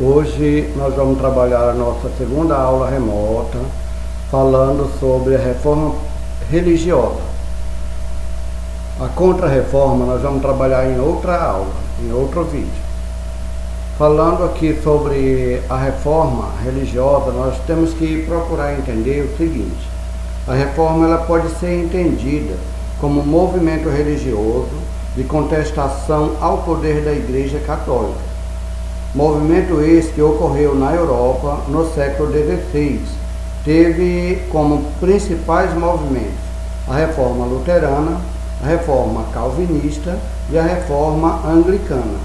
Hoje nós vamos trabalhar a nossa segunda aula remota, falando sobre a reforma religiosa. A contra-reforma nós vamos trabalhar em outra aula, em outro vídeo. Falando aqui sobre a reforma religiosa, nós temos que procurar entender o seguinte: a reforma ela pode ser entendida como um movimento religioso de contestação ao poder da Igreja Católica. Movimento esse que ocorreu na Europa no século XVI. Teve como principais movimentos a Reforma Luterana, a Reforma Calvinista e a Reforma Anglicana.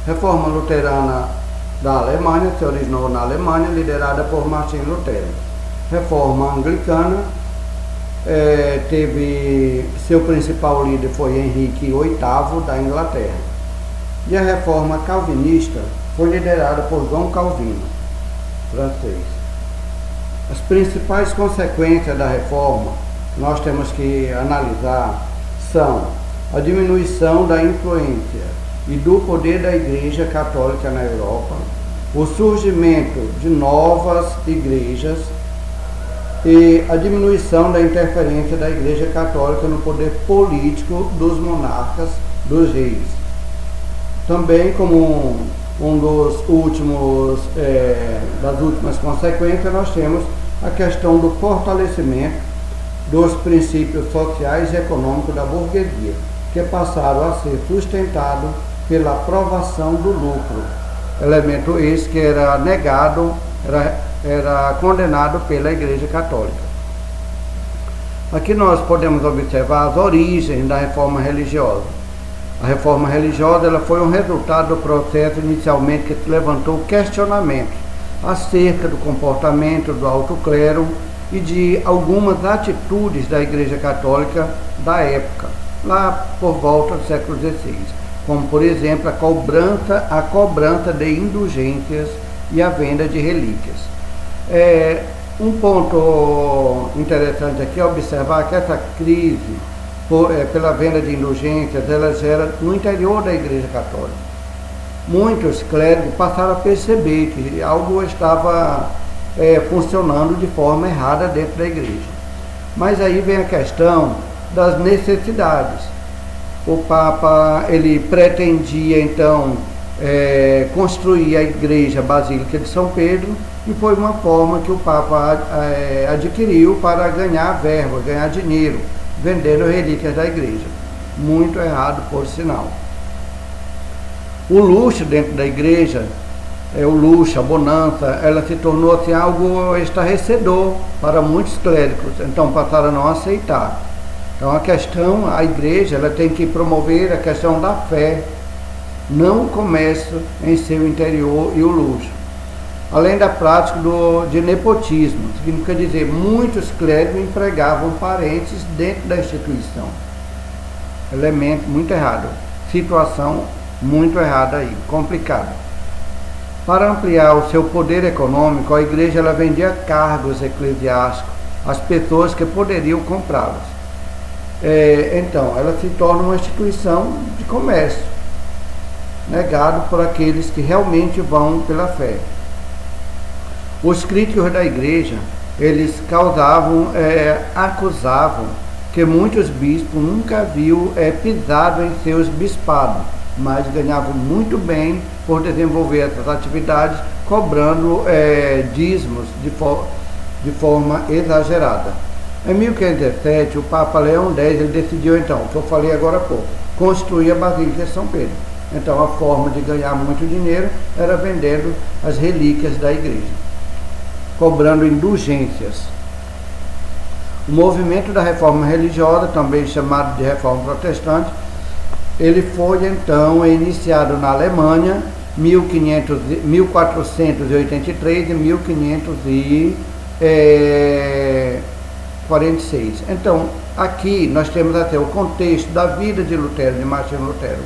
Reforma Luterana da Alemanha se originou na Alemanha, liderada por Martim Lutero. Reforma Anglicana teve seu principal líder foi Henrique VIII da Inglaterra. E a Reforma Calvinista foi liderada por João Calvino, francês. As principais consequências da reforma nós temos que analisar são a diminuição da influência e do poder da Igreja Católica na Europa, o surgimento de novas igrejas e a diminuição da interferência da Igreja Católica no poder político dos monarcas, dos reis. Também como das últimas consequências, nós temos a questão do fortalecimento dos princípios sociais e econômicos da burguesia, que passaram a ser sustentados pela aprovação do lucro, elemento esse que era negado, era condenado pela Igreja Católica. Aqui nós podemos observar as origens da reforma religiosa. A reforma religiosa ela foi um resultado do processo inicialmente que se levantou questionamentos acerca do comportamento do alto clero e de algumas atitudes da Igreja Católica da época, lá por volta do século XVI, como por exemplo a cobrança de indulgências e a venda de relíquias. Um ponto interessante aqui é observar que essa crise pela venda de indulgências, ela gera no interior da Igreja Católica. Muitos clérigos passaram a perceber que algo estava funcionando de forma errada dentro da igreja. Mas aí vem a questão das necessidades. O Papa ele pretendia então construir a igreja Basílica de São Pedro, e foi uma forma que o Papa adquiriu para ganhar verba, ganhar dinheiro, vendendo relíquias da igreja. Muito errado, por sinal. O luxo dentro da igreja, o luxo, a bonança, ela se tornou assim, algo estarrecedor para muitos clérigos, então passaram a não aceitar. Então a igreja ela tem que promover a questão da fé, não o comércio em seu interior e o luxo. Além da prática de nepotismo, significa dizer, muitos clérigos empregavam parentes dentro da instituição. Elemento muito errado, situação muito errada aí, complicada. Para ampliar o seu poder econômico, a igreja ela vendia cargos eclesiásticos às pessoas que poderiam comprá-los. Então, ela se torna uma instituição de comércio, negado por aqueles que realmente vão pela fé. Os críticos da igreja, eles acusavam que muitos bispos nunca haviam pisado em seus bispados, mas ganhavam muito bem por desenvolver essas atividades, cobrando dízimos de forma exagerada. Em 1517, o Papa Leão X ele decidiu então, o que eu falei agora há pouco, construir a Basílica de São Pedro. Então a forma de ganhar muito dinheiro era vendendo as relíquias da igreja, cobrando indulgências. O movimento da reforma religiosa, também chamado de reforma protestante, ele foi então iniciado na Alemanha 1483 e 1546. Então aqui nós temos até o contexto da vida de Lutero, de Martim Lutero.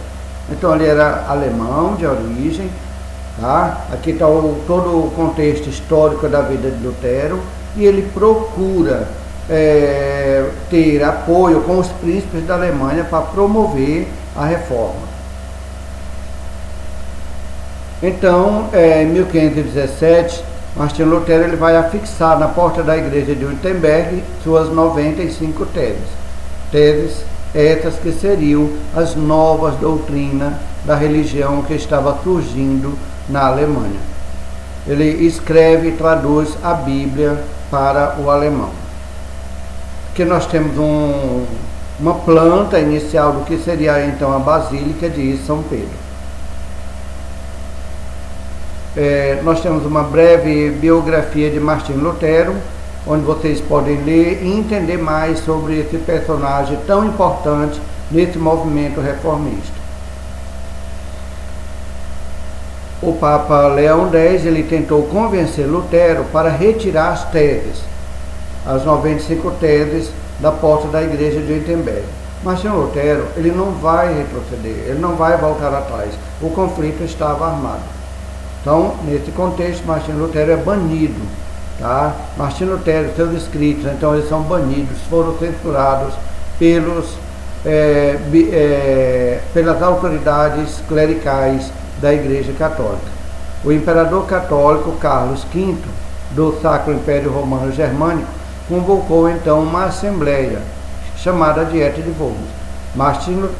Então ele era alemão de origem, tá? Aqui está todo o contexto histórico da vida de Lutero, e ele procura ter apoio com os príncipes da Alemanha para promover a reforma. Então, em 1517, Martinho Lutero ele vai afixar na porta da igreja de Wittenberg suas 95 teses. Teses essas que seriam as novas doutrinas da religião que estava surgindo na Alemanha. Ele escreve e traduz a Bíblia para o alemão. Aqui nós temos uma planta inicial do que seria então a Basílica de São Pedro. Nós temos uma breve biografia de Martinho Lutero, onde vocês podem ler e entender mais sobre esse personagem tão importante nesse movimento reformista. O Papa Leão X ele tentou convencer Lutero para retirar as teses, as 95 teses da porta da igreja de Wittenberg. Martinho Lutero ele não vai retroceder, ele não vai voltar atrás. O conflito estava armado. Então, nesse contexto, Martinho Lutero é banido. Tá? Martinho Lutero, seus escritos, então eles são banidos, foram censurados pelas autoridades clericais da Igreja Católica. O imperador católico Carlos V, do Sacro Império Romano Germânico, convocou então uma assembleia chamada Dieta de Worms.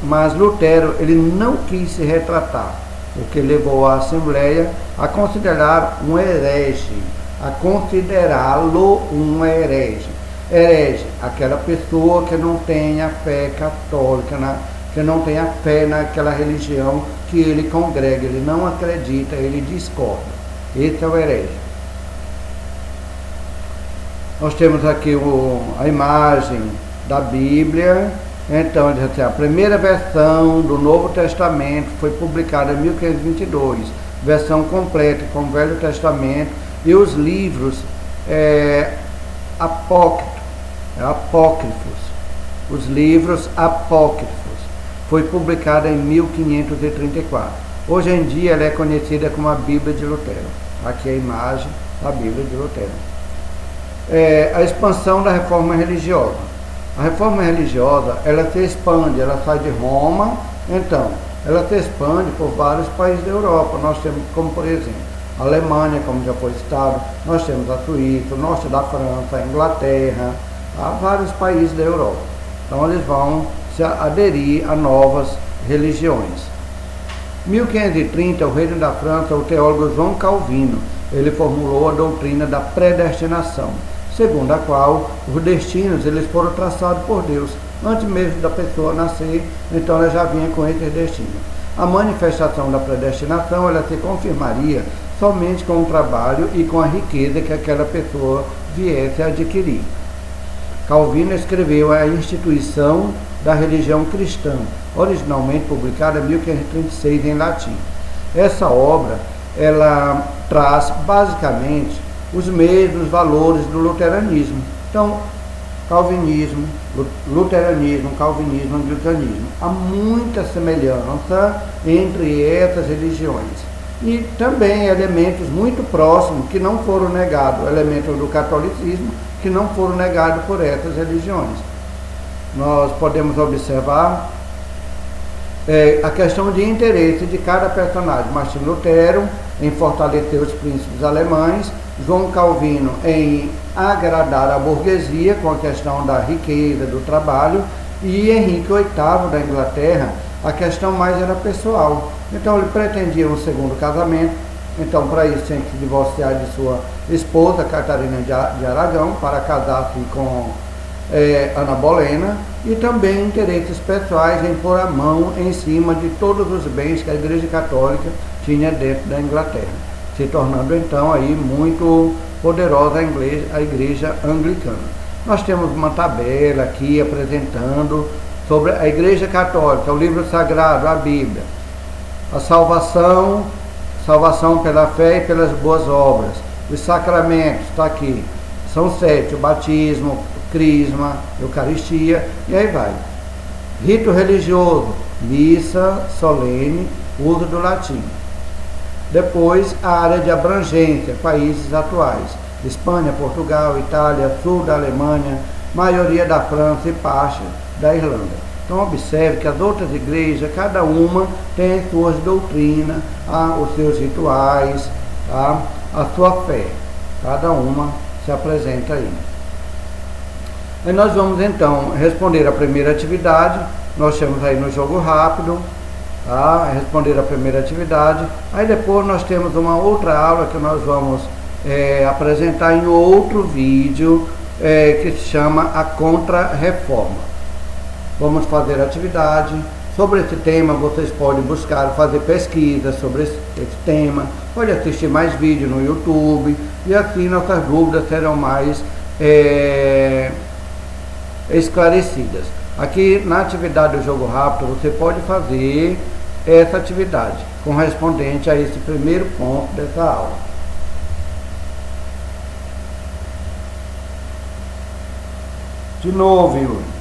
Mas Lutero ele não quis se retratar, o que levou a assembleia a considerar um herege, a considerá-lo um herege. Herege, aquela pessoa que não tem a fé católica, que não tem a fé naquela religião que ele congrega, ele não acredita, ele discorda. Esse é o herege. Nós temos aqui a imagem da Bíblia. Então, a primeira versão do Novo Testamento foi publicada em 1522, versão completa com o Velho Testamento e os livros apócrifos, os livros apócrifos, foi publicada em 1534. Hoje em dia ela é conhecida como a Bíblia de Lutero. Aqui é a imagem da Bíblia de Lutero. A expansão da reforma religiosa. A reforma religiosa, ela se expande, ela sai de Roma, então, ela se expande por vários países da Europa. Nós temos, como por exemplo, a Alemanha, como já foi citado, nós temos a Suíça, o norte da França, a Inglaterra, há vários países da Europa. Então, eles vão se aderir a novas religiões. Em 1530, o reino da França, o teólogo João Calvino, ele formulou a doutrina da predestinação, segundo a qual os destinos eles foram traçados por Deus, antes mesmo da pessoa nascer, então ela já vinha com esses destinos. A manifestação da predestinação, ela se confirmaria somente com o trabalho e com a riqueza que aquela pessoa viesse a adquirir. Calvino escreveu a Instituição da Religião Cristã, originalmente publicada em 1536 em latim. Essa obra, ela traz basicamente os mesmos valores do luteranismo. Então, calvinismo, luteranismo, calvinismo, anglicanismo. Há muita semelhança entre essas religiões. E também elementos muito próximos que não foram negados, elementos do catolicismo que não foram negados por essas religiões. Nós podemos observar a questão de interesse de cada personagem. Martinho Lutero em fortalecer os príncipes alemães, João Calvino em agradar a burguesia com a questão da riqueza, do trabalho, e Henrique VIII da Inglaterra, a questão mais era pessoal. Então ele pretendia um segundo casamento, então para isso tinha que se divorciar de sua esposa, Catarina de Aragão, para casar-se com Ana Bolena, e também interesses pessoais em pôr a mão em cima de todos os bens que a Igreja Católica tinha dentro da Inglaterra, se tornando então aí muito poderosa a Igreja Anglicana. Nós temos uma tabela aqui apresentando sobre a Igreja Católica, o livro sagrado, a Bíblia, a salvação pela fé e pelas boas obras, os sacramentos, está aqui, são 7, o batismo, o crisma, Eucaristia, e aí vai. Rito religioso, missa solene, uso do latim. Depois, a área de abrangência, países atuais, Espanha, Portugal, Itália, sul da Alemanha, maioria da França e parte da Irlanda. Então observe que as outras igrejas, cada uma tem suas doutrinas, os seus rituais, a sua fé. Cada uma se apresenta aí. Aí nós vamos então responder a primeira atividade. Nós temos aí no jogo rápido, responder a primeira atividade. Aí depois nós temos uma outra aula que nós vamos apresentar em outro vídeo, que se chama a Contra-Reforma. Vamos fazer atividade. Sobre esse tema vocês podem buscar, fazer pesquisa sobre esse tema, pode assistir mais vídeos no YouTube, e assim nossas dúvidas serão mais esclarecidas. Aqui na atividade do jogo rápido você pode fazer essa atividade correspondente a esse primeiro ponto dessa aula. De novo, Yuri.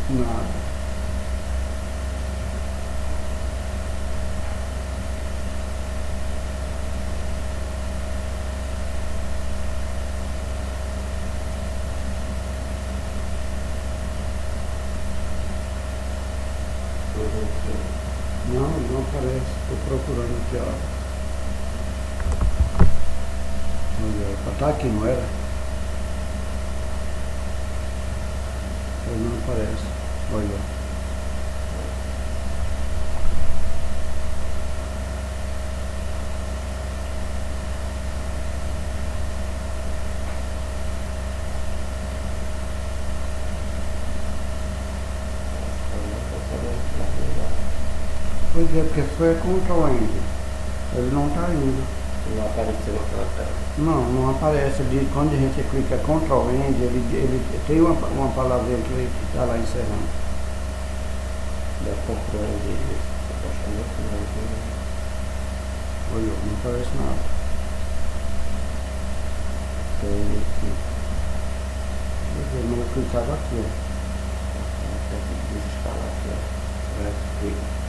Nada. Não aparece. Estou procurando aqui, ó. Olha, tá aqui, não era? Ele não aparece. Olha. Pois é, porque foi Ctrl Enter. Ele não está indo. Não apareceu naquela tela. Não aparece. Quando a gente clica Ctrl Enter, ele tem uma palavrinha que está lá encerrando. Da Ctrl Enter. Olha, não aparece nada. Tem aqui. Mas eu clicava aqui, ó. Tem que instalar aqui, ó.